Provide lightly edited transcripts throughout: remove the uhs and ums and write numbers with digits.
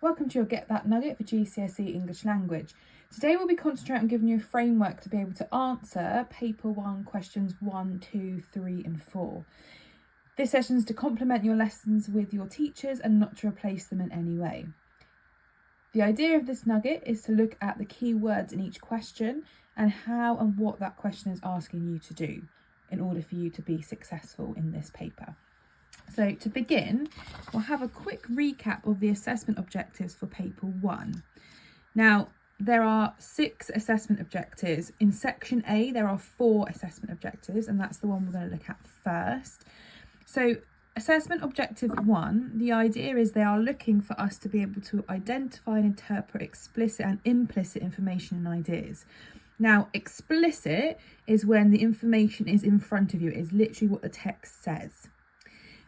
Welcome to your Get That Nugget for GCSE English Language. Today we'll be concentrating on giving you a framework to be able to answer Paper 1 questions 1, 2, 3 and 4. This session is to complement your lessons with your teachers and not to replace them in any way. The idea of this nugget is to look at the key words in each question and how and what that question is asking you to do in order for you to be successful in this paper. So to begin, we'll have a quick recap of the assessment objectives for Paper 1. Now, there are 6 assessment objectives. In Section A, there are 4 assessment objectives, and that's the one we're going to look at first. So Assessment Objective 1, the idea is they are looking for us to be able to identify and interpret explicit and implicit information and ideas. Now, explicit is when the information is in front of you. It is literally what the text says.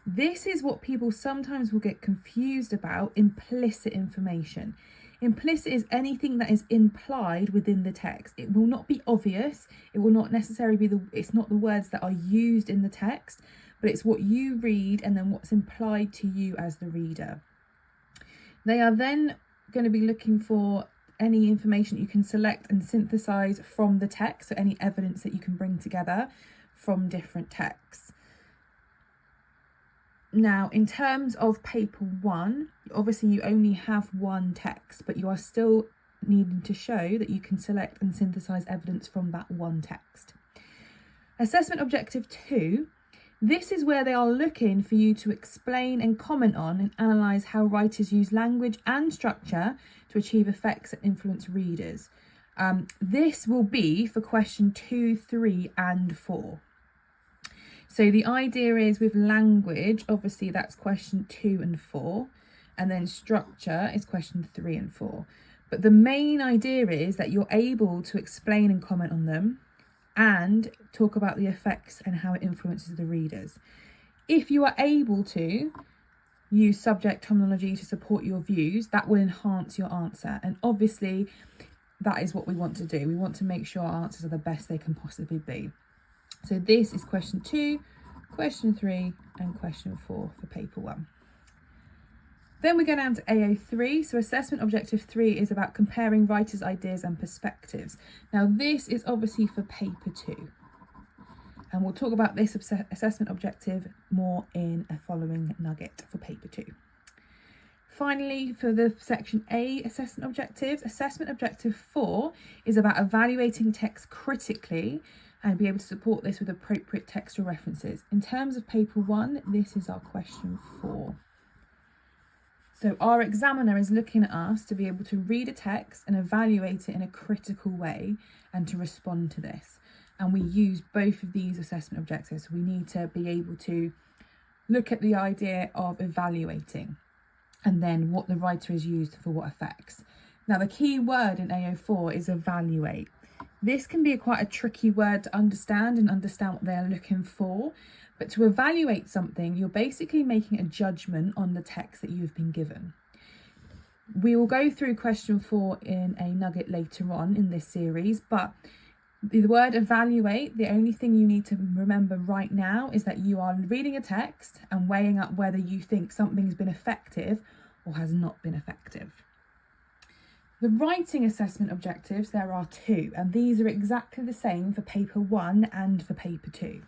This is what people sometimes will get confused about: implicit information. Implicit is anything that is implied within the text. It will not be obvious. It will not necessarily be it's not the words that are used in the text, but it's what you read and then what's implied to you as the reader. They are then going to be looking for any information you can select and synthesize from the text, so any evidence that you can bring together from different texts. Now, in terms of Paper 1, obviously you only have one text, but you are still needing to show that you can select and synthesize evidence from that one text. Assessment Objective 2, this is where they are looking for you to explain and comment on and analyse how writers use language and structure to achieve effects that influence readers. This will be for question 2, 3 and 4. So the idea is with language, obviously that's question 2 and 4, and then structure is question 3 and 4. But the main idea is that you're able to explain and comment on them and talk about the effects and how it influences the readers. If you are able to use subject terminology to support your views, that will enhance your answer. And obviously that is what we want to do. We want to make sure our answers are the best they can possibly be. So this is question 2, question 3 and question 4 for Paper 1. Then we go down to AO3. So Assessment Objective 3 is about comparing writers' ideas and perspectives. Now this is obviously for Paper 2. And we'll talk about this assessment objective more in a following nugget for Paper 2. Finally, for the Section A assessment objectives, Assessment Objective 4 is about evaluating text critically and be able to support this with appropriate textual references. In terms of Paper 1, this is our question 4. So our examiner is looking at us to be able to read a text and evaluate it in a critical way and to respond to this. And we use both of these assessment objectives. We need to be able to look at the idea of evaluating and then what the writer has used for what effects. Now the key word in AO4 is evaluate. This can be quite a tricky word to understand and understand what they're looking for. But to evaluate something, you're basically making a judgment on the text that you've been given. We will go through question 4 in a nugget later on in this series, but the word evaluate, the only thing you need to remember right now is that you are reading a text and weighing up whether you think something's been effective or has not been effective. The writing assessment objectives, there are 2, and these are exactly the same for Paper 1 and for Paper 2.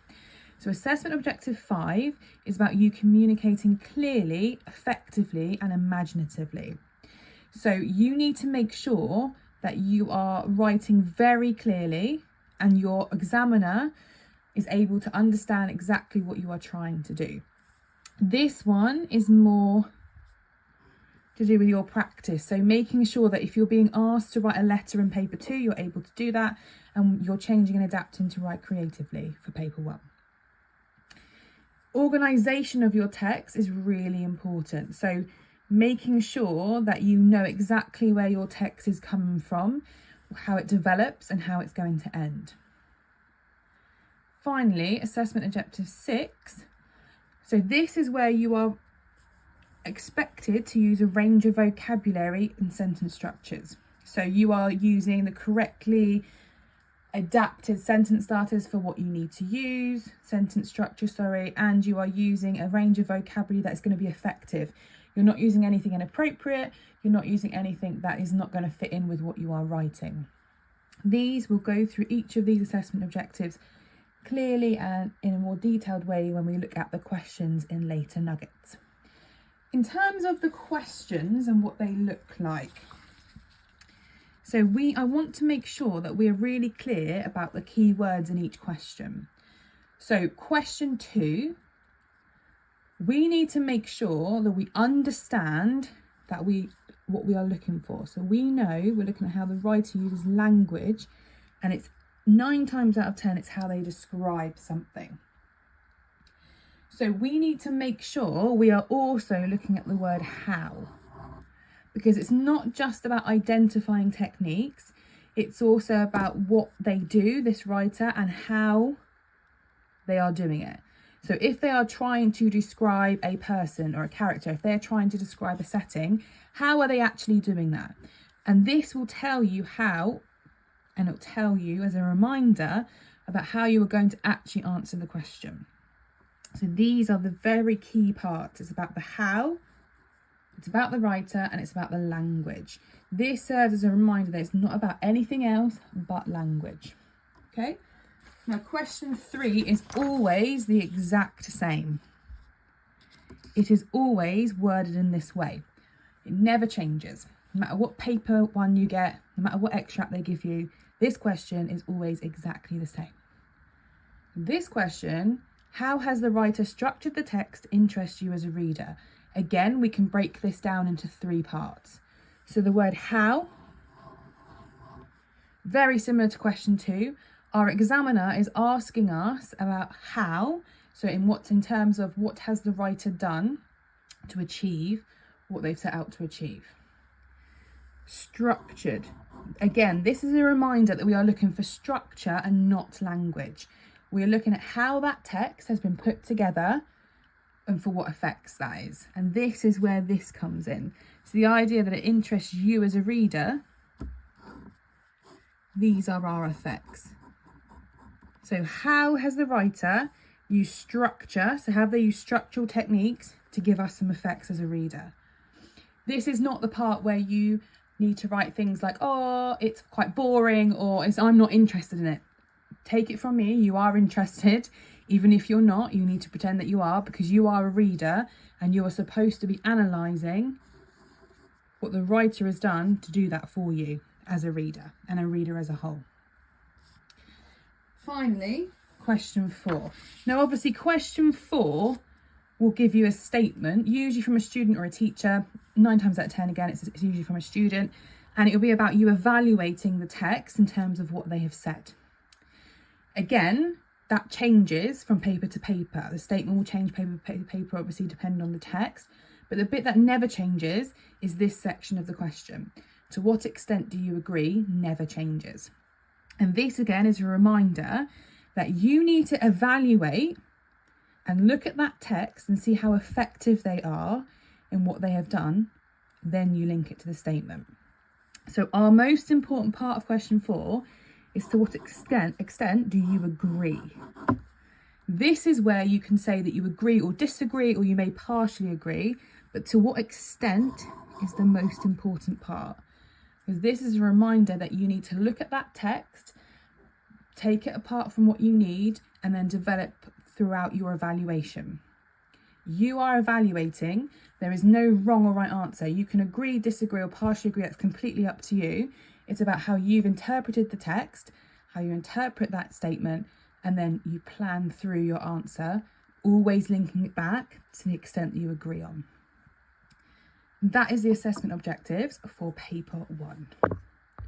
So Assessment Objective 5 is about you communicating clearly, effectively and imaginatively. So you need to make sure that you are writing very clearly and your examiner is able to understand exactly what you are trying to do. This one is more to do with your practice. So making sure that if you're being asked to write a letter in Paper 2, you're able to do that and you're changing and adapting to write creatively for Paper 1. Organisation of your text is really important. So making sure that you know exactly where your text is coming from, how it develops and how it's going to end. Finally, Assessment Objective 6. So this is where you are expected to use a range of vocabulary and sentence structures. So you are using the correctly adapted sentence starters for what you need to use, sentence structure, and you are using a range of vocabulary that is going to be effective. You're not using anything inappropriate, you're not using anything that is not going to fit in with what you are writing. These will go through each of these assessment objectives clearly and in a more detailed way when we look at the questions in later nuggets. In terms of the questions and what they look like, so I want to make sure that we're really clear about the key words in each question. So question 2, we need to make sure that we understand that what we are looking for. So we know we're looking at how the writer uses language, and it's 9 times out of 10 it's how they describe something. So we need to make sure we are also looking at the word how, because it's not just about identifying techniques, it's also about what they do, this writer, and how they are doing it. So if they are trying to describe a person or a character, if they're trying to describe a setting, how are they actually doing that? And this will tell you how, and it'll tell you as a reminder about how you are going to actually answer the question. So these are the very key parts. It's about the how, it's about the writer, and it's about the language. This serves as a reminder that it's not about anything else but language. Okay? Now question 3 is always the exact same. It is always worded in this way. It never changes. No matter what paper 1 you get, no matter what extract they give you, this question is always exactly the same. This question, how has the writer structured the text to interest you as a reader? Again, we can break this down into 3 parts. So the word how, very similar to question 2, our examiner is asking us about how, so in terms of what has the writer done to achieve what they've set out to achieve. Structured. Again, this is a reminder that we are looking for structure and not language. We are looking at how that text has been put together and for what effects that is. And this is where this comes in. So the idea that it interests you as a reader, these are our effects. So how has the writer used structure? So have they used structural techniques to give us some effects as a reader? This is not the part where you need to write things like, oh, it's quite boring, or I'm not interested in it. Take it from me, you are interested. Even if you're not, you need to pretend that you are, because you are a reader and you are supposed to be analysing what the writer has done to do that for you as a reader and a reader as a whole. Finally, question 4. Now, obviously, question 4 will give you a statement, usually from a student or a teacher. 9 times out of 10, again, it's usually from a student, and it will be about you evaluating the text in terms of what they have said. Again, that changes from paper to paper. The statement will change paper to paper, obviously, depending on the text. But the bit that never changes is this section of the question. To what extent do you agree? Never changes. And this, again, is a reminder that you need to evaluate and look at that text and see how effective they are in what they have done. Then you link it to the statement. So our most important part of question 4 is to what extent do you agree? This is where you can say that you agree or disagree, or you may partially agree, but to what extent is the most important part. Because this is a reminder that you need to look at that text, take it apart from what you need, and then develop throughout your evaluation. You are evaluating. There is no wrong or right answer. You can agree, disagree, or partially agree. That's completely up to you. It's about how you've interpreted the text, how you interpret that statement, and then you plan through your answer, always linking it back to the extent that you agree on. That is the assessment objectives for paper 1.